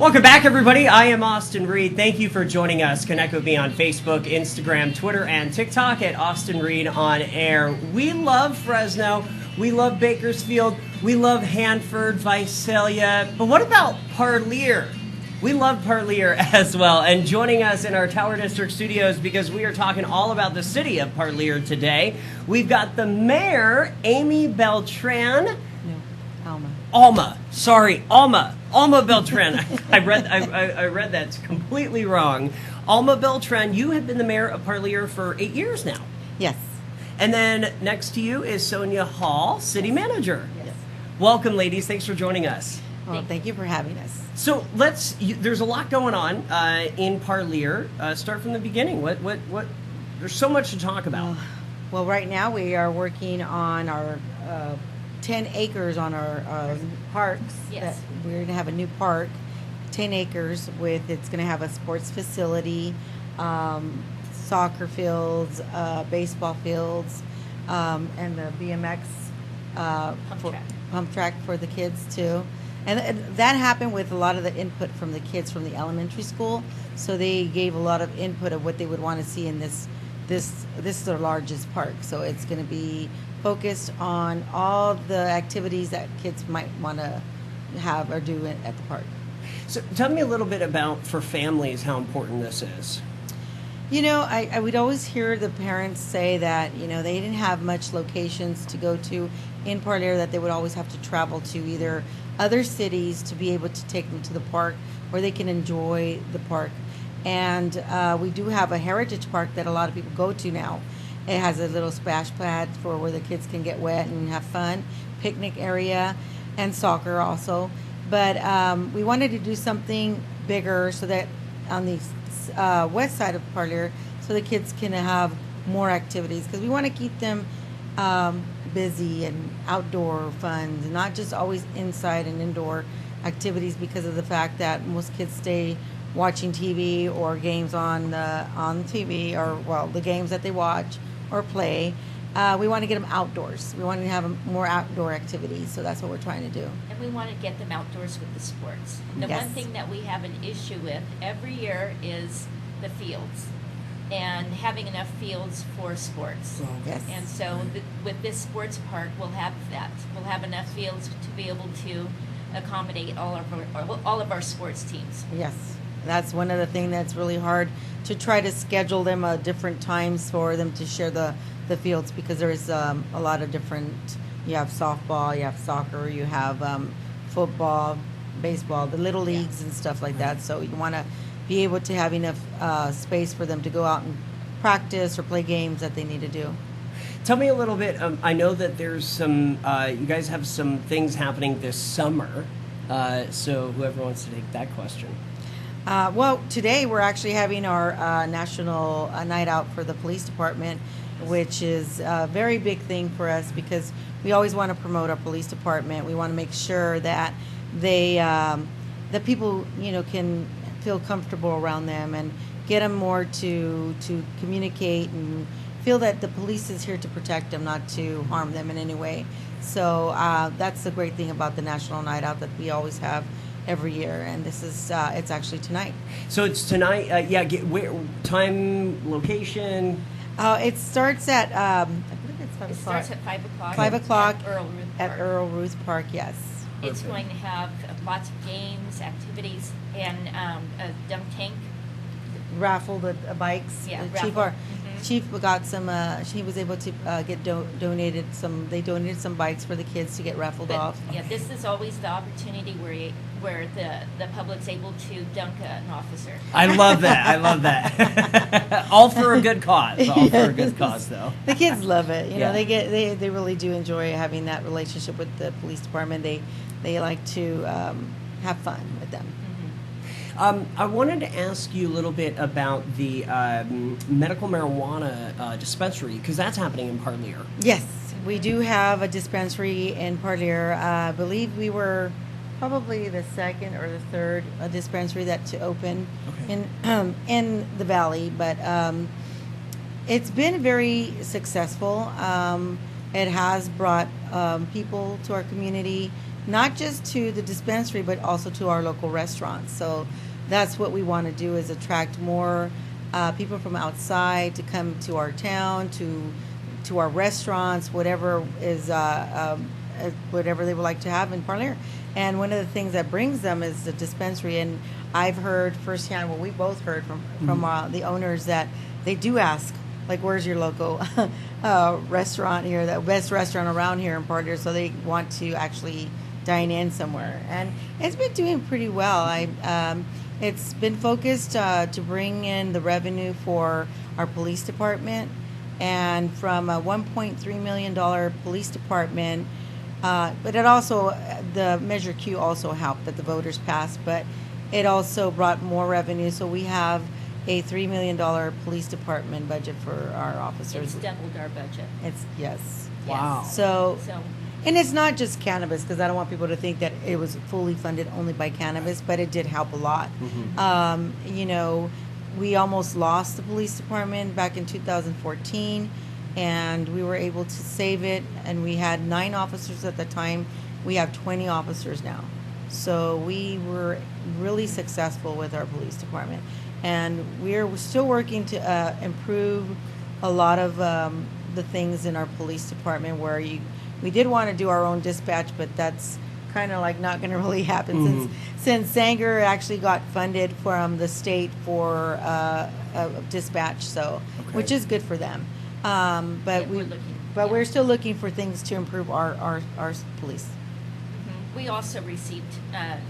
Welcome back, everybody. I am Austin Reed. Thank you for joining us. Connect with me on Facebook, Instagram, Twitter, and TikTok at Austin Reed on Air. We love Fresno. We love Bakersfield. We love Hanford, Visalia. But what about Parlier? We love Parlier as well. And joining us in our Tower District studios, because we are talking all about the city of Parlier today, we've got the mayor, Alma Beltran. Alma Beltran. I read that's completely wrong. Alma Beltran, you have been the mayor of Parlier for 8 years now. Yes. And then next to you is Sonia Hall, city manager. Yes. Welcome, ladies. Thanks for joining us. Well, thank you for having us. So there's a lot going on in Parlier. Start from the beginning. What? There's so much to talk about. Well, right now we are working on our 10 acres on our parks. Yes. We're going to have a new park, 10 acres it's going to have a sports facility, soccer fields, baseball fields, and the BMX pump track for the kids too. And that happened with a lot of the input from the kids from the elementary school. So they gave a lot of input of what they would want to see in this is our largest park. So it's going to be focused on all the activities that kids might want to have or do at the park. So tell me a little bit about, for families, how important this is. You know, I would always hear the parents say that, you know, they didn't have much locations to go to in Parlier, that they would always have to travel to either other cities to be able to take them to the park where they can enjoy the park. And we do have a heritage park that a lot of people go to now. It has a little splash pad for where the kids can get wet and have fun, picnic area, and soccer also. But we wanted to do something bigger so that on the west side of Parlier, so the kids can have more activities, because we want to keep them busy and outdoor fun, not just always inside and indoor activities, because of the fact that most kids stay watching TV or games on TV, or the games that they watch or play. We want to get them outdoors. We want to have more outdoor activities, so that's what we're trying to do. And we want to get them outdoors with the sports. The Yes. one thing that we have an issue with every year is the fields, and having enough fields for sports. Yes. And so with this sports park, we'll have that. We'll have enough fields to be able to accommodate all of our sports teams. Yes, that's one of the things that's really hard, to try to schedule them different times for them to share the fields, because there is a lot of different, you have softball, you have soccer, you have football, baseball, the little leagues and stuff like that. So you want to be able to have enough space for them to go out and practice or play games that they need to do. Tell me a little bit. I know that there's some, you guys have some things happening this summer. So whoever wants to take that question. Well, today we're actually having our national night out for the police department, which is a very big thing for us, because we always want to promote our police department. We want to make sure that that people, you know, can feel comfortable around them, and get them more to communicate and feel that the police is here to protect them, not to harm them in any way. So that's the great thing about the National Night Out that we always have every year, and this is it's actually tonight. So it's tonight. Where, time, location. It starts at I believe it's 5 It o'clock. starts at 5 o'clock. 5 o'clock at Earl Ruth at Park. Earl Ruth Park. Yes. It's Perfect. going to have lots of games, activities, and a dump tank. Raffle the bikes. Yeah, The Chief, raffle. Chief got some. She was able to get donated some. They donated some bikes for the kids to get raffled But, off. yeah, this is always the opportunity where the public's able to dunk an officer. I love that. I love that. All for a good cause. All for a good cause, though. The kids love it. You know, Yeah. they really do enjoy having that relationship with the police department. They like to have fun with them. I wanted to ask you a little bit about the medical marijuana dispensary, because that's happening in Parlier. Yes, we do have a dispensary in Parlier. I believe we were probably the second or the third dispensary that to open in the valley, but it's been very successful. It has brought people to our community not just to the dispensary, but also to our local restaurants. So that's what we want to do, is attract more people from outside to come to our town, to our restaurants, whatever is whatever they would like to have in Parlier. And one of the things that brings them is the dispensary. And I've heard firsthand, well, we both heard from the owners, that they do ask, like, where's your local restaurant here, the best restaurant around here in Parlier, so they want to actually dine in somewhere. And it's been doing pretty well. It's been focused to bring in the revenue for our police department. And from a $1.3 million police department, but it also, the Measure Q also helped that the voters passed, but it also brought more revenue. So we have a $3 million police department budget for our officers. It's doubled our budget. Yes. Wow. So, and it's not just cannabis, because I don't want people to think that it was fully funded only by cannabis, but it did help a lot. We almost lost the police department back in 2014, and we were able to save it, and we had 9 officers at the time. We have 20 officers now. So we were really successful with our police department. And we're still working to improve a lot of the things in our police department, where we did want to do our own dispatch, but that's kind of like not going to really happen since Sanger actually got funded from the state for dispatch, so which is good for them. But we're still looking for things to improve our police. We also received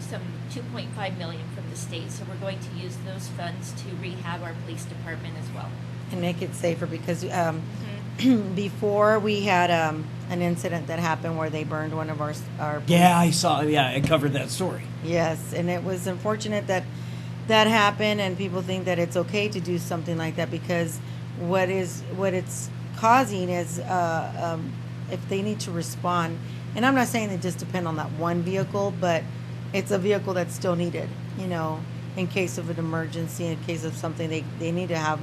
some $2.5 million from the state, so we're going to use those funds to rehab our police department as well. And make it safer, because before we had an incident that happened where they burned one of our Yeah, I saw. Yeah, I covered that story. Yes, and it was unfortunate that happened, and people think that it's okay to do something like that, because what it's causing is if they need to respond. And I'm not saying they just depend on that one vehicle, but it's a vehicle that's still needed, in case of an emergency, in case of something, they need to have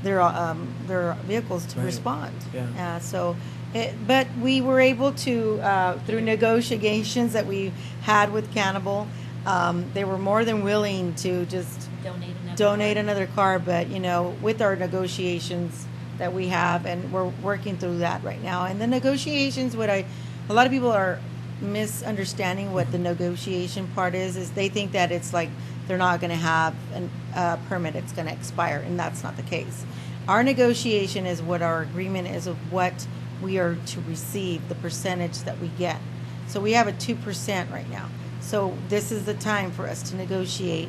their vehicles to respond. Yeah. But we were able to, through negotiations that we had with Cannibal, they were more than willing to just donate another car. But, with our negotiations that we have, and we're working through that right now. And the negotiations, a lot of people are misunderstanding what the negotiation part is they think that it's like they're not going to have a permit, it's going to expire, and that's not the case. Our negotiation is what our agreement is of what we are to receive, the percentage that we get. So we have a 2% right now. So this is the time for us to negotiate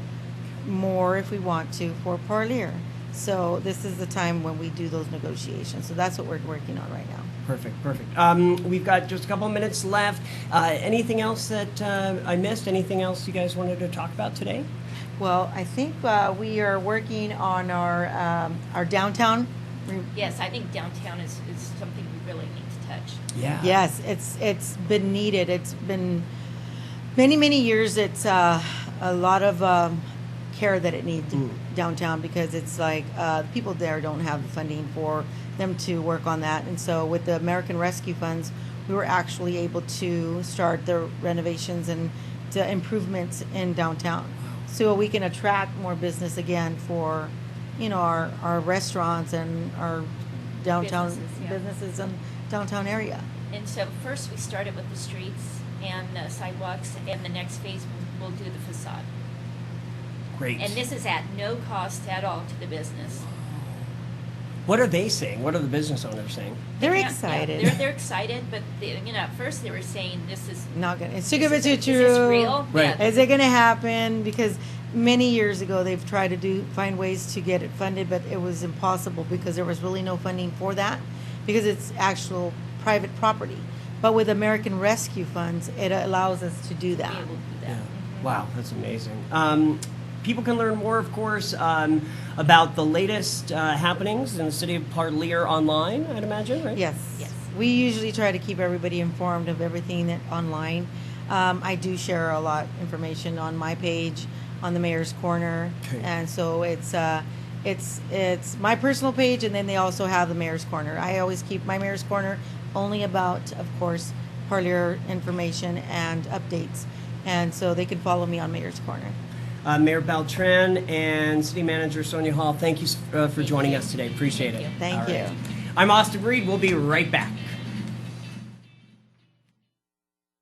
more if we want to for Parlier. So this is the time when we do those negotiations. So that's what we're working on right now. Perfect. We've got just a couple of minutes left. Anything else that I missed? Anything else you guys wanted to talk about today? Well, I think we are working on our downtown. Yes, I think downtown is something we really need to touch. Yeah. Yes, it's been needed. It's been many years. It's a lot of care that it needs downtown, because it's like people there don't have the funding for them to work on that. And so with the American Rescue Funds, we were actually able to start the renovations and the improvements in downtown, so we can attract more business again for our restaurants and our downtown businesses and downtown area. And so first we started with the streets and sidewalks, and the next phase we'll do the facade. Great. And this is at no cost at all to the business. What are they saying? What are the business owners saying? They're excited. They're excited, but at first they were saying this is not gonna. It's too good to be true. Is this real? Right. Yeah. Is it going to happen? Because many years ago they've tried to find ways to get it funded, but it was impossible because there was really no funding for that, because it's actual private property. But with American Rescue Funds, it allows us to do that. Be able to do that. Yeah. Mm-hmm. Wow, that's amazing. People can learn more, of course, about the latest happenings in the city of Parlier online, I'd imagine, right? Yes. We usually try to keep everybody informed of everything that online. I do share a lot of information on my page, on the Mayor's Corner, and so it's my personal page, and then they also have the Mayor's Corner. I always keep my Mayor's Corner only about, of course, Parlier information and updates. And so they can follow me on Mayor's Corner. Mayor Beltran and City Manager Sonia Hall, thank you for joining us today. Appreciate it. Thank you. I'm Austin Reed. We'll be right back.